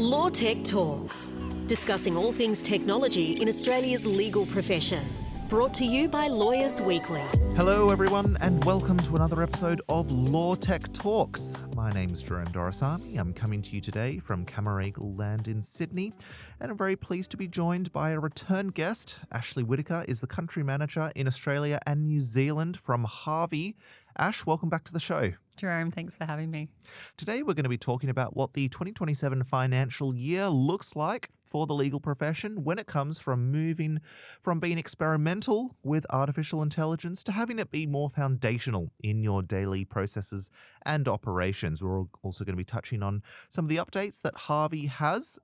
LawTech Talks, discussing all things technology in Australia's legal profession. Brought to you by Lawyers Weekly. Hello everyone and welcome to another episode of LawTech Talks. My name's Jerome Doraisamy. I'm coming to you today from Camaragal Land in Sydney, and I'm very pleased to be joined by a return guest. Ashleigh Whittaker is the Country Manager in Australia and New Zealand from Harvey. Ash, welcome back to the show. Jerome, thanks for having me. Today we're going to be talking about what the 2027 financial year looks like for the legal profession when it comes from moving from being experimental with artificial intelligence to having it be more foundational in your daily processes and operations. We're also going to be touching on some of the updates that Harvey has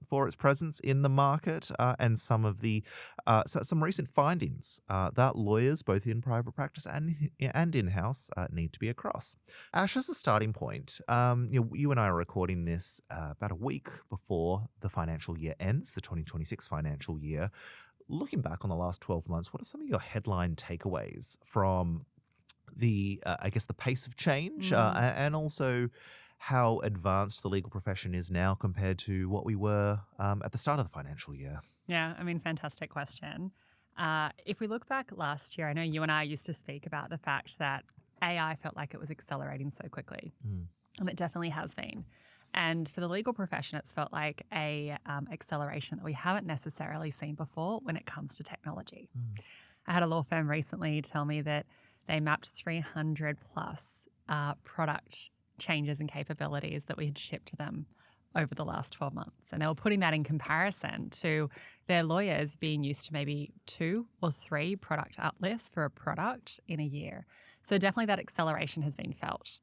for its presence in the market and some of the some recent findings that lawyers, both in private practice and in-house, need to be across. Ash, as a starting point, you and I are recording this about a week before the financial year ends, the 2026 financial year. Looking back on the last 12 months, what are some of your headline takeaways from the, the pace of change and also how advanced the legal profession is now compared to what we were at the start of the financial year? Yeah, fantastic question. If we look back last year, I know you and I used to speak about the fact that AI felt like it was accelerating so quickly, and it definitely has been. And for the legal profession, it's felt like a acceleration that we haven't necessarily seen before when it comes to technology. I had a law firm recently tell me that they mapped 300 plus product changes and capabilities that we had shipped to them over the last 12 months. And they were putting that in comparison to their lawyers being used to maybe 2 or 3 product uplifts for a product in a year. So definitely that acceleration has been felt.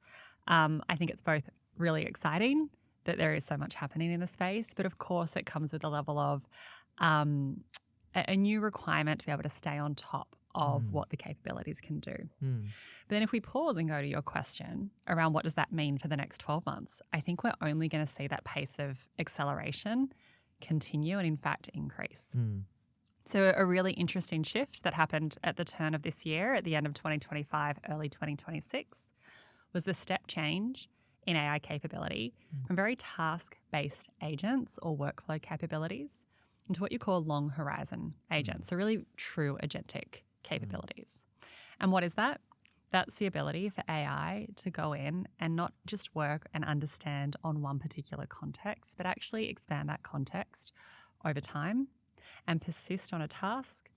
I think it's both really exciting that there is so much happening in the space, but of course it comes with a level of a new requirement to be able to stay on top of what the capabilities can do. But then if we pause and go to your question around what does that mean for the next 12 months, I think we're only going to see that pace of acceleration continue and in fact increase. So a really interesting shift that happened at the turn of this year, at the end of 2025, early 2026, was the step change in AI capability from very task-based agents or workflow capabilities into what you call long horizon agents, so really true agentic capabilities. And what is that? That's the ability for AI to go in and not just work and understand on one particular context, but actually expand that context over time and persist on a task,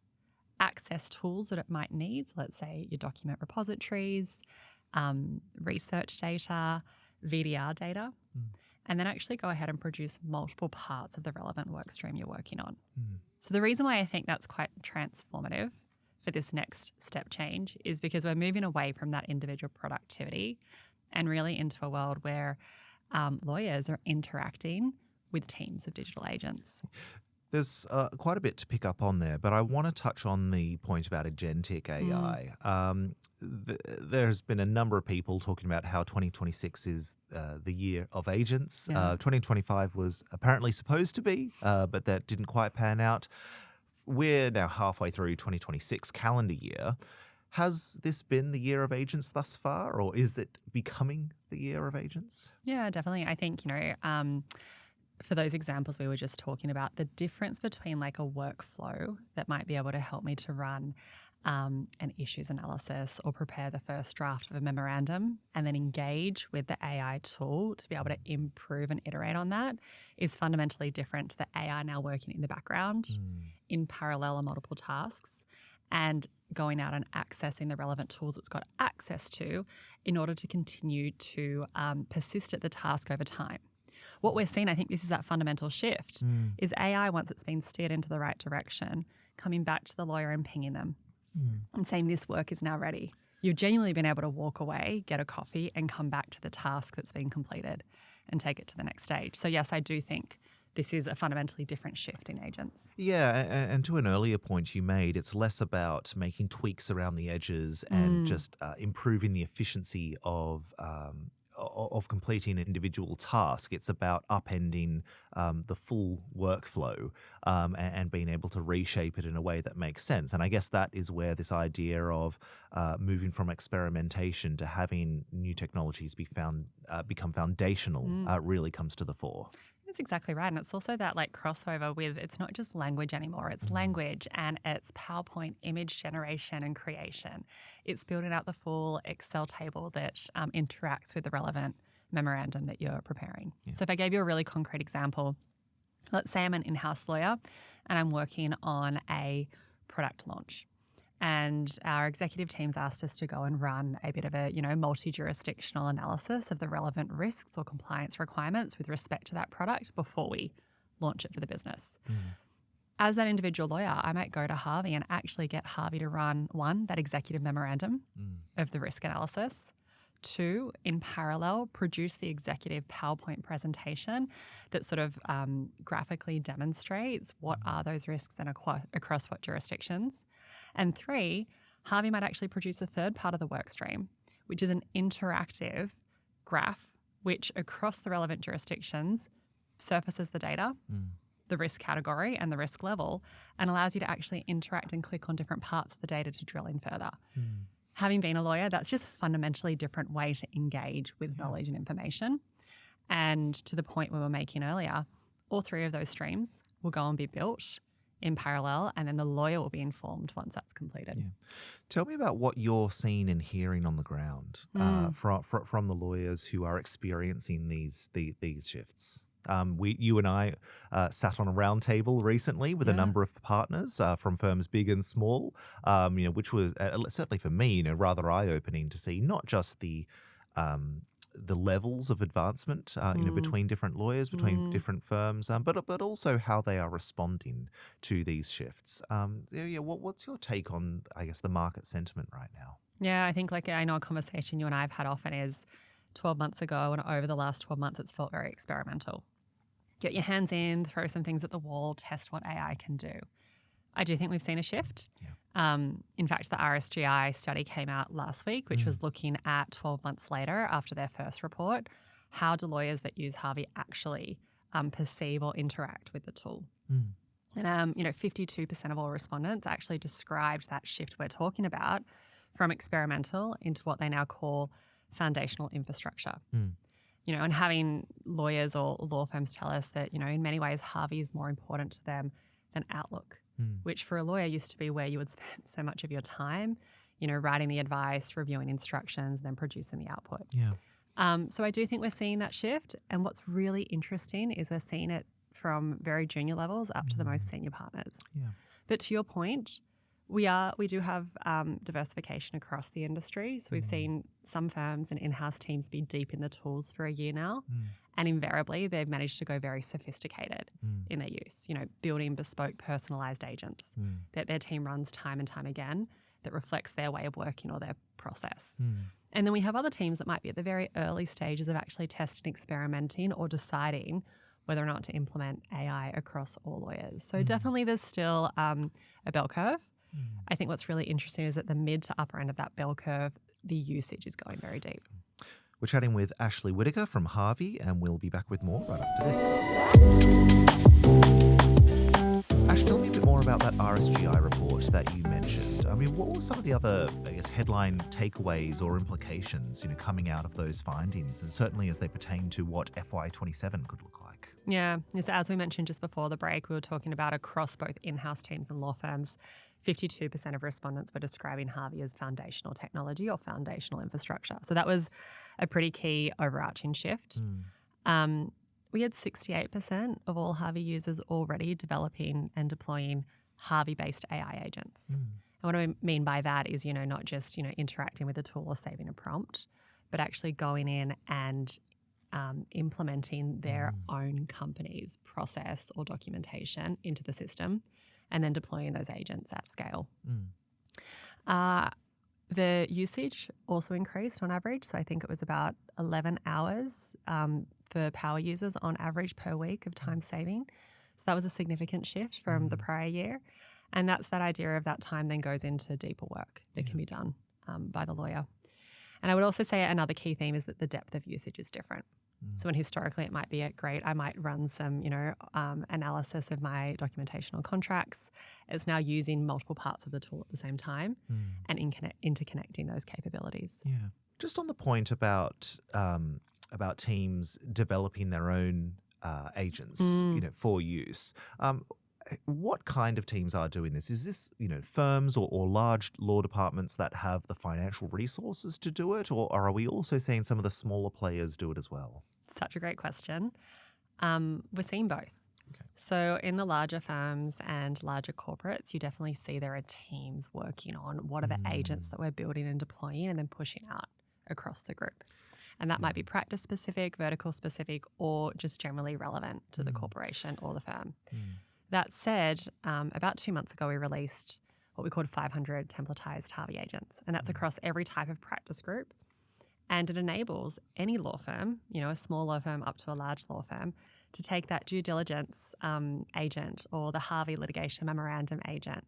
access tools that it might need, so let's say your document repositories, research data, VDR data, and then actually go ahead and produce multiple parts of the relevant work stream you're working on. So the reason why I think that's quite transformative for this next step change is because we're moving away from that individual productivity and really into a world where lawyers are interacting with teams of digital agents. There's quite a bit to pick up on there, but I want to touch on the point about agentic AI. There's been a number of people talking about how 2026 is the year of agents. 2025 was apparently supposed to be, but that didn't quite pan out. We're now halfway through 2026 calendar year. Has this been the year of agents thus far, or is it becoming the year of agents? Yeah, definitely. I think, for those examples we were just talking about, the difference between like a workflow that might be able to help me to run an issues analysis or prepare the first draft of a memorandum and then engage with the AI tool to be able to improve and iterate on that is fundamentally different to the AI now working in the background in parallel on multiple tasks and going out and accessing the relevant tools it's got access to in order to continue to persist at the task over time. What we're seeing, I think this is that fundamental shift, is AI, once it's been steered into the right direction, coming back to the lawyer and pinging them and saying this work is now ready. You've genuinely been able to walk away, get a coffee and come back to the task that's been completed and take it to the next stage. So yes, I do think this is a fundamentally different shift in agents. Yeah, and to an earlier point you made, it's less about making tweaks around the edges and just improving the efficiency of completing an individual task. It's about upending the full workflow and being able to reshape it in a way that makes sense. And I guess that is where this idea of moving from experimentation to having new technologies become foundational really comes to the fore. That's exactly right. And it's also that like crossover with, it's not just language anymore. It's language and it's PowerPoint image generation and creation. It's building out the full Excel table that interacts with the relevant memorandum that you're preparing. Yeah. So if I gave you a really concrete example, let's say I'm an in-house lawyer and I'm working on a product launch. And our executive team's asked us to go and run a bit of a, multi-jurisdictional analysis of the relevant risks or compliance requirements with respect to that product before we launch it for the business. As that individual lawyer, I might go to Harvey and actually get Harvey to run, 1, that executive memorandum of the risk analysis. 2, in parallel, produce the executive PowerPoint presentation that sort of graphically demonstrates what are those risks and across what jurisdictions. And 3, Harvey might actually produce a third part of the work stream, which is an interactive graph, which across the relevant jurisdictions surfaces the data, the risk category and the risk level, and allows you to actually interact and click on different parts of the data to drill in further. Having been a lawyer, that's just a fundamentally different way to engage with knowledge and information. And to the point we were making earlier, all 3 of those streams will go and be built in parallel, and then the lawyer will be informed once that's completed. Tell me about what you're seeing and hearing on the ground from the lawyers who are experiencing these shifts. You and I sat on a round table recently with a number of partners from firms big and small, which was certainly for me, rather eye-opening to see not just the levels of advancement, between different lawyers, between different firms, but also how they are responding to these shifts. What's your take on, I guess, the market sentiment right now? Yeah, I think I know a conversation you and I have had often is 12 months ago, and over the last 12 months, it's felt very experimental. Get your hands in, throw some things at the wall, test what AI can do. I do think we've seen a shift. In fact, the RSGI study came out last week, which was looking at 12 months later after their first report, how do lawyers that use Harvey actually perceive or interact with the tool. And 52% of all respondents actually described that shift we're talking about from experimental into what they now call foundational infrastructure. And having lawyers or law firms tell us that, in many ways, Harvey is more important to them than Outlook, which for a lawyer used to be where you would spend so much of your time, writing the advice, reviewing instructions, then producing the output. So I do think we're seeing that shift. And what's really interesting is we're seeing it from very junior levels up to the most senior partners. But to your point, we do have diversification across the industry. So we've seen some firms and in-house teams be deep in the tools for a year now. And invariably, they've managed to go very sophisticated in their use, building bespoke personalized agents that their team runs time and time again that reflects their way of working or their process. And then we have other teams that might be at the very early stages of actually testing, experimenting, or deciding whether or not to implement AI across all lawyers. So definitely there's still a bell curve. I think what's really interesting is at the mid to upper end of that bell curve, the usage is going very deep. We're chatting with Ashleigh Whittaker from Harvey, and we'll be back with more right after this. Ash, tell me a bit more about that RSGI report that you mentioned. I mean, what were some of the other, headline takeaways or implications, coming out of those findings, and certainly as they pertain to what FY27 could look like? Yeah, so as we mentioned just before the break, we were talking about across both in-house teams and law firms, 52% of respondents were describing Harvey as foundational technology or foundational infrastructure. So that was a pretty key overarching shift. We had 68% of all Harvey users already developing and deploying Harvey-based AI agents. And what I mean by that is, not just, interacting with a tool or saving a prompt, but actually going in and implementing their own company's process or documentation into the system and then deploying those agents at scale. The usage also increased on average. So I think it was about 11 hours for power users on average per week of time saving. So that was a significant shift from the prior year. And that's that idea of that time then goes into deeper work that can be done by the lawyer. And I would also say another key theme is that the depth of usage is different. So when historically it might be great, I might run some, analysis of my documentation or contracts. It's now using multiple parts of the tool at the same time and interconnecting those capabilities. Just on the point about teams developing their own agents, for use. What kind of teams are doing this? Is this, firms or large law departments that have the financial resources to do it, or are we also seeing some of the smaller players do it as well? Such a great question. We're seeing both. Okay. So in the larger firms and larger corporates, you definitely see there are teams working on what are the agents that we're building and deploying and then pushing out across the group. And that might be practice specific, vertical specific, or just generally relevant to the corporation or the firm. That said, about 2 months ago, we released what we called 500 templatized Harvey agents, and that's across every type of practice group. And it enables any law firm, a small law firm up to a large law firm, to take that due diligence agent or the Harvey litigation memorandum agent,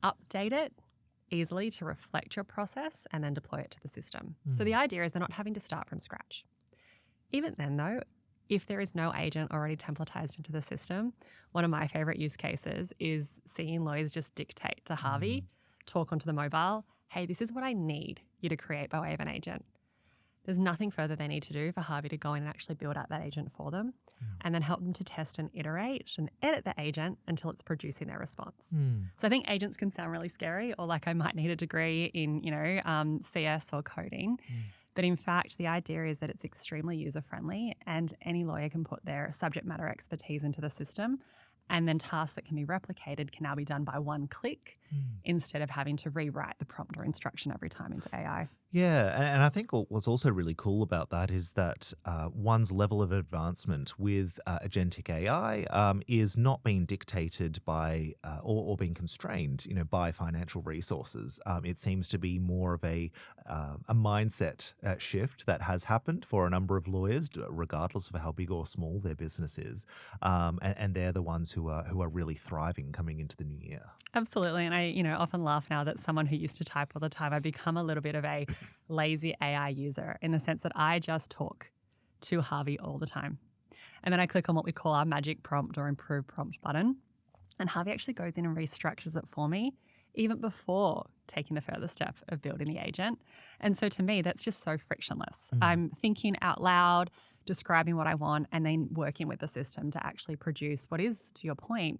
update it easily to reflect your process, and then deploy it to the system. So the idea is they're not having to start from scratch. Even then, though, if there is no agent already templatized into the system, one of my favorite use cases is seeing lawyers just dictate to Harvey, talk onto the mobile, hey, this is what I need you to create by way of an agent. There's nothing further they need to do for Harvey to go in and actually build out that agent for them and then help them to test and iterate and edit the agent until it's producing their response. So I think agents can sound really scary, or like I might need a degree in, CS or coding. But in fact, the idea is that it's extremely user-friendly and any lawyer can put their subject matter expertise into the system, and then tasks that can be replicated can now be done by one click instead of having to rewrite the prompt or instruction every time into AI. Yeah, and I think what's also really cool about that is that one's level of advancement with agentic AI is not being dictated by or being constrained, by financial resources. It seems to be more of a mindset shift that has happened for a number of lawyers, regardless of how big or small their business is, and they're the ones who are really thriving coming into the new year. Absolutely, and I often laugh now that someone who used to type all the time, I've become a little bit of a lazy AI user in the sense that I just talk to Harvey all the time. And then I click on what we call our magic prompt or improve prompt button. And Harvey actually goes in and restructures it for me even before taking the further step of building the agent. And so to me, that's just so frictionless. I'm thinking out loud, describing what I want, and then working with the system to actually produce what is, to your point,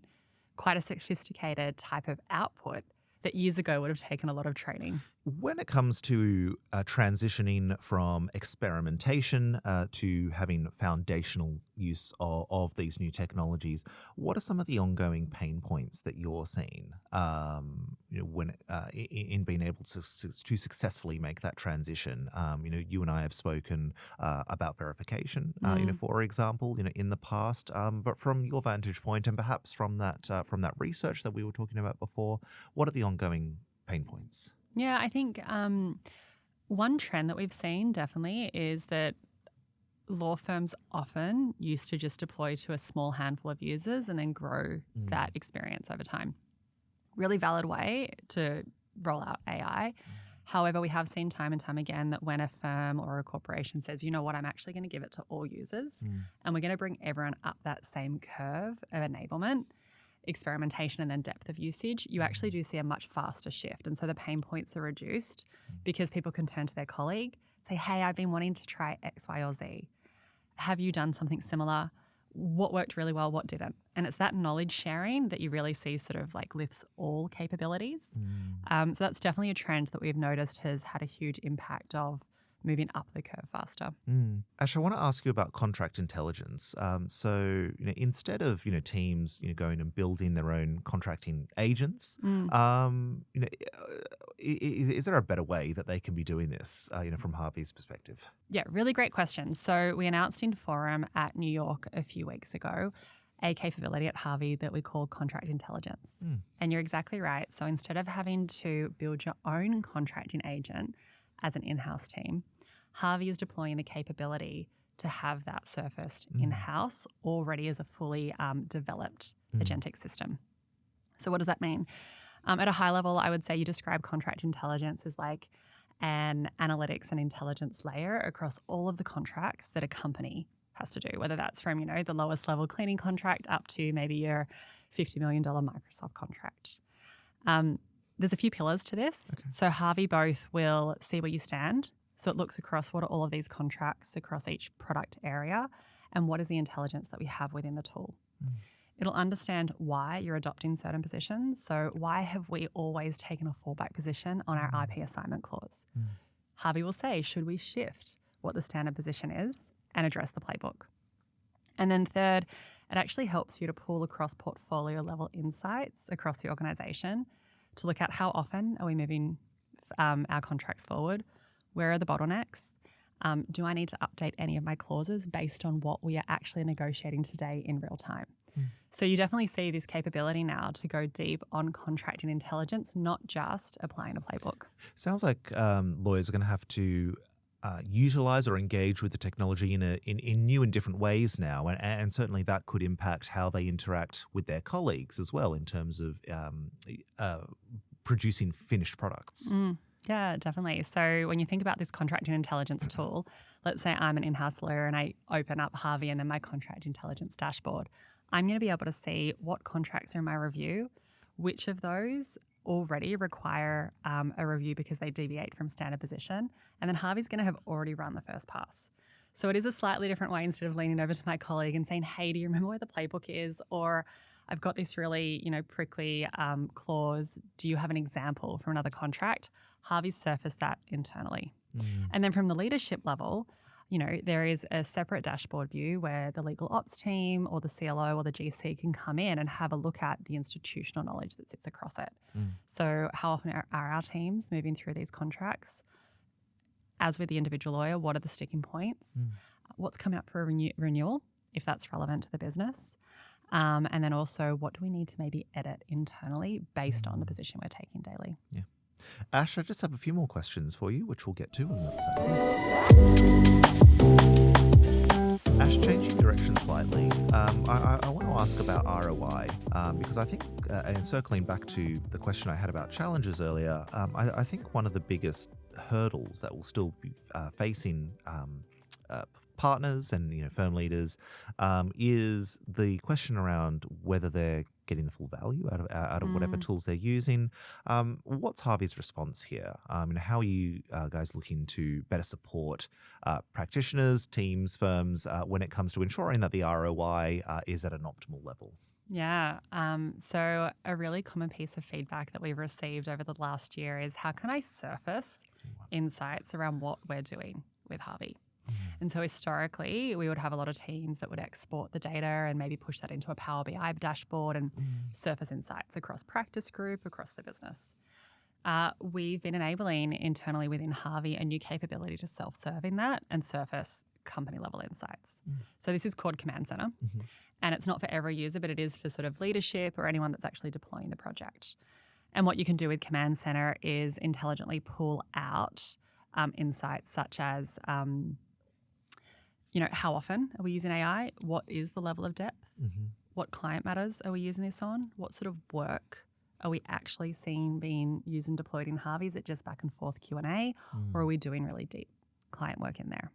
quite a sophisticated type of output that years ago would have taken a lot of training. When it comes to transitioning from experimentation to having foundational use of these new technologies, what are some of the ongoing pain points that you're seeing when in being able to successfully make that transition? You and I have spoken about verification, for example, in the past. But from your vantage point, and perhaps from that research that we were talking about before, what are the ongoing pain points? Yeah, I think one trend that we've seen definitely is that law firms often used to just deploy to a small handful of users and then grow that experience over time. Really valid way to roll out AI. However, we have seen time and time again that when a firm or a corporation says, you know what, I'm actually going to give it to all users and we're going to bring everyone up that same curve of enablement, experimentation, and then depth of usage, you actually do see a much faster shift. And so the pain points are reduced because people can turn to their colleague, say, hey, I've been wanting to try X, Y, or Z. Have you done something similar? What worked really well? What didn't? And it's that knowledge sharing that you really see sort of like lifts all capabilities. So that's definitely a trend that we've noticed has had a huge impact of moving up the curve faster. Ash, I want to ask you about contract intelligence. So, instead of teams going and building their own contracting agents, is there a better way that they can be doing this? From Harvey's perspective. Yeah, really great question. So we announced in Forum at New York a few weeks ago a capability at Harvey that we call contract intelligence. And you're exactly right. So instead of having to build your own contracting agent as an in-house team, Harvey is deploying the capability to have that surfaced in-house already as a fully developed agentic system. So what does that mean? At a high level, I would say you describe contract intelligence as like an analytics and intelligence layer across all of the contracts that a company has to do, whether that's from, the lowest level cleaning contract up to maybe your $50 million Microsoft contract. There's a few pillars to this. Okay. So Harvey both will see where you stand. So it looks across what are all of these contracts across each product area and what is the intelligence that we have within the tool. It'll understand why you're adopting certain positions. So why have we always taken a fallback position on our IP assignment clause? Harvey will say, should we shift what the standard position is and address the playbook? And then third, it actually helps you to pull across portfolio level insights across the organisation to look at how often are we moving our contracts forward? Where are the bottlenecks? Do I need to update any of my clauses based on what we are actually negotiating today in real time? So you definitely see this capability now to go deep on contracting intelligence, not just applying a playbook. Sounds like lawyers are going to have to utilize or engage with the technology in new and different ways now, and certainly that could impact how they interact with their colleagues as well in terms of producing finished products. Yeah, definitely. So when you think about this contracting intelligence tool, let's say I'm an in-house lawyer and I open up Harvey and then my contract intelligence dashboard. I'm going to be able to see what contracts are in my review, which of those already require a review because they deviate from standard position, and then Harvey's going to have already run the first pass. So it is a slightly different way instead of leaning over to my colleague and saying, hey, do you remember where the playbook is? Or I've got this really, prickly clause. Do you have an example from another contract? Harvey's surfaced that internally. And then from the leadership level, there is a separate dashboard view where the legal ops team or the CLO or the GC can come in and have a look at the institutional knowledge that sits across it. So how often are our teams moving through these contracts? As with the individual lawyer, what are the sticking points? What's coming up for a renewal, if that's relevant to the business? And then also, what do we need to maybe edit internally based on the position we're taking daily? Yeah. Ash, I just have a few more questions for you, which we'll get to on that side. Ash, changing direction slightly, I want to ask about ROI because I think, and circling back to the question I had about challenges earlier, I think one of the biggest hurdles that will still be facing partners and firm leaders is the question around whether they're getting the full value out of whatever tools they're using. What's Harvey's response here? And how are you guys looking to better support practitioners, teams, firms when it comes to ensuring that the ROI is at an optimal level? Yeah. So a really common piece of feedback that we've received over the last year is how can I surface insights around what we're doing with Harvey? And so historically, we would have a lot of teams that would export the data and maybe push that into a Power BI dashboard and surface insights across practice group, across the business. We've been enabling internally within Harvey a new capability to self-serve in that and surface company-level insights. So this is called Command Center, and it's not for every user, but it is for sort of leadership or anyone that's actually deploying the project. And what you can do with Command Center is intelligently pull out insights such as how often are we using AI? What is the level of depth? What client matters are we using this on? What sort of work are we actually seeing being used and deployed in Harvey? Is it just back and forth Q&A or are we doing really deep client work in there?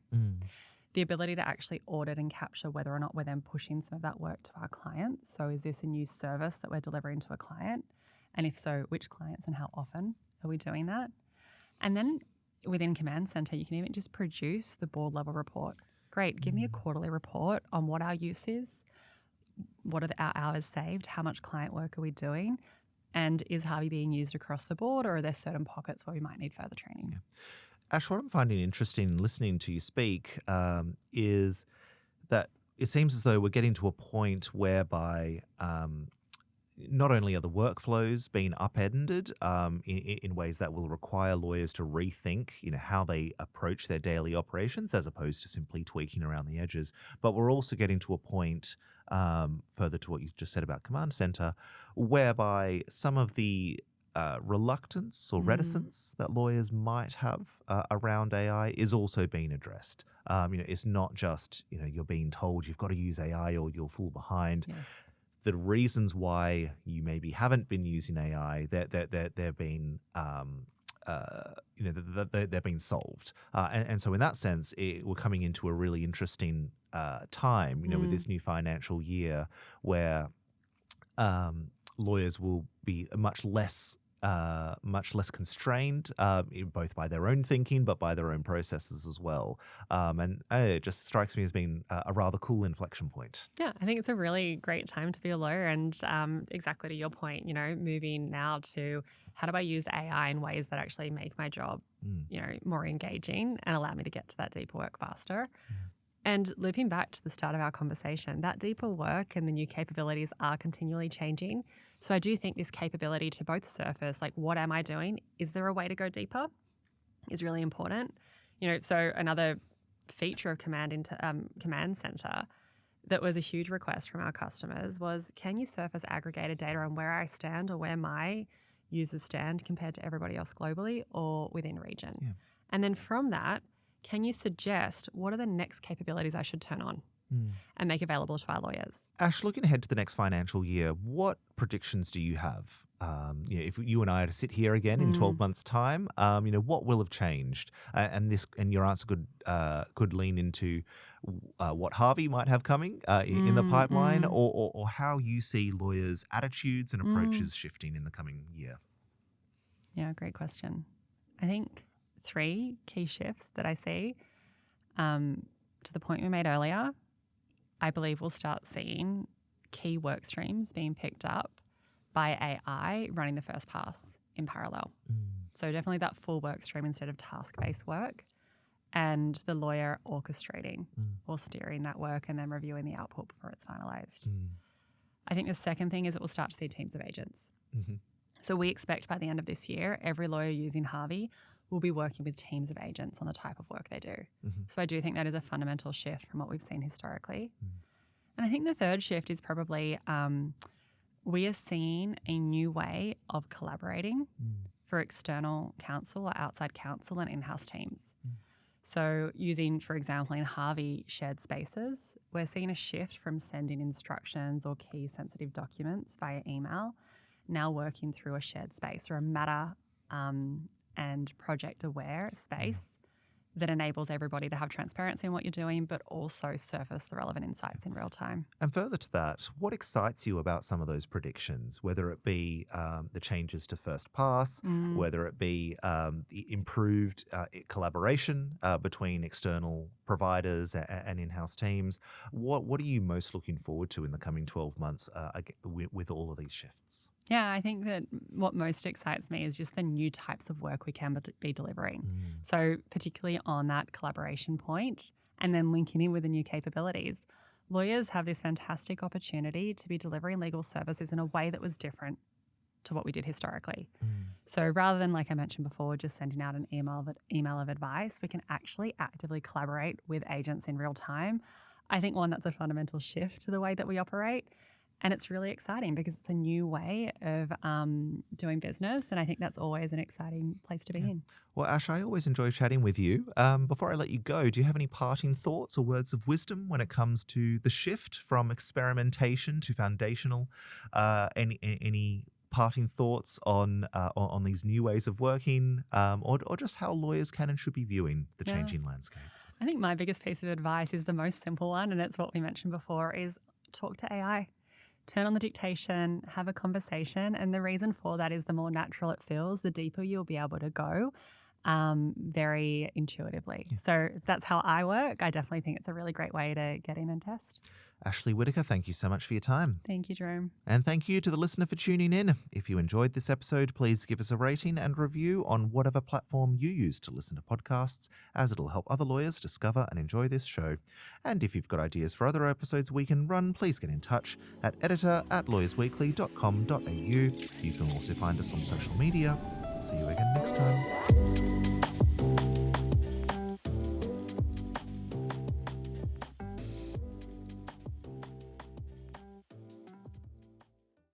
The ability to actually audit and capture whether or not we're then pushing some of that work to our clients. So is this a new service that we're delivering to a client? And if so, which clients and how often are we doing that? And then within Command Center, you can even just produce the board level report. Great, give me a quarterly report on what our use is, what are our hours saved, how much client work are we doing, and is Harvey being used across the board or are there certain pockets where we might need further training? Yeah. Ash, what I'm finding interesting listening to you speak is that it seems as though we're getting to a point whereby not only are the workflows being upended in ways that will require lawyers to rethink, how they approach their daily operations as opposed to simply tweaking around the edges, but we're also getting to a point, further to what you just said about Command Center, whereby some of the reluctance or reticence that lawyers might have around AI is also being addressed. It's not just, you're being told you've got to use AI or you'll fall behind. Yes. The reasons why you maybe haven't been using AI, they're being, they're being solved. And so in that sense, we're coming into a really interesting time, with this new financial year where lawyers will be much less much less constrained, both by their own thinking, but by their own processes as well. And it just strikes me as being a rather cool inflection point. Yeah, I think it's a really great time to be a lawyer. And exactly to your point, moving now to how do I use AI in ways that actually make my job, more engaging and allow me to get to that deeper work faster. And looping back to the start of our conversation, that deeper work and the new capabilities are continually changing. So I do think this capability to both surface, like, what am I doing? Is there a way to go deeper? Is really important. So another feature of Command Center that was a huge request from our customers was, can you surface aggregated data on where I stand or where my users stand compared to everybody else globally or within region? Yeah. And then from that, can you suggest what are the next capabilities I should turn on and make available to our lawyers? Ash, looking ahead to the next financial year, what predictions do you have? If you and I are to sit here again in 12 months' time, what will have changed? And your answer could lean into what Harvey might have coming in the pipeline, or how you see lawyers' attitudes and approaches shifting in the coming year. Yeah, great question. I think 3 key shifts that I see, to the point we made earlier, I believe we'll start seeing key work streams being picked up by AI running the first pass in parallel. So definitely that full work stream instead of task-based work, and the lawyer orchestrating or steering that work and then reviewing the output before it's finalized. I think the second thing is that we'll start to see teams of agents. So we expect by the end of this year, every lawyer using Harvey will be working with teams of agents on the type of work they do. So I do think that is a fundamental shift from what we've seen historically. And I think the third shift is probably we are seeing a new way of collaborating for external counsel or outside counsel and in-house teams. So using, for example, in Harvey shared spaces, we're seeing a shift from sending instructions or key sensitive documents via email, now working through a shared space or a matter and project-aware space that enables everybody to have transparency in what you're doing, but also surface the relevant insights in real time. And further to that, what excites you about some of those predictions, whether it be the changes to first pass, whether it be the improved collaboration between external providers and in-house teams? What are you most looking forward to in the coming 12 months with all of these shifts? Yeah, I think that what most excites me is just the new types of work we can be delivering. So particularly on that collaboration point and then linking in with the new capabilities, lawyers have this fantastic opportunity to be delivering legal services in a way that was different to what we did historically. So rather than, like I mentioned before, just sending out an email of advice, we can actually actively collaborate with agents in real time. I think, one, that's a fundamental shift to the way that we operate. And it's really exciting because it's a new way of doing business. And I think that's always an exciting place to be in. Well, Ash, I always enjoy chatting with you. Before I let you go, do you have any parting thoughts or words of wisdom when it comes to the shift from experimentation to foundational? Any parting thoughts on these new ways of working, or just how lawyers can and should be viewing the changing landscape? I think my biggest piece of advice is the most simple one, and it's what we mentioned before, is talk to AI. Turn on the dictation, have a conversation. And the reason for that is the more natural it feels, the deeper you'll be able to go very intuitively. So that's how I work. I definitely think it's a really great way to get in and test. Ashleigh Whittaker, thank you so much for your time. Thank you, Jerome. And thank you to the listener for tuning in. If you enjoyed this episode, please give us a rating and review on whatever platform you use to listen to podcasts, as it'll help other lawyers discover and enjoy this show. And if you've got ideas for other episodes we can run, please get in touch at editor@lawyersweekly.com.au. You can also find us on social media. See you again next time.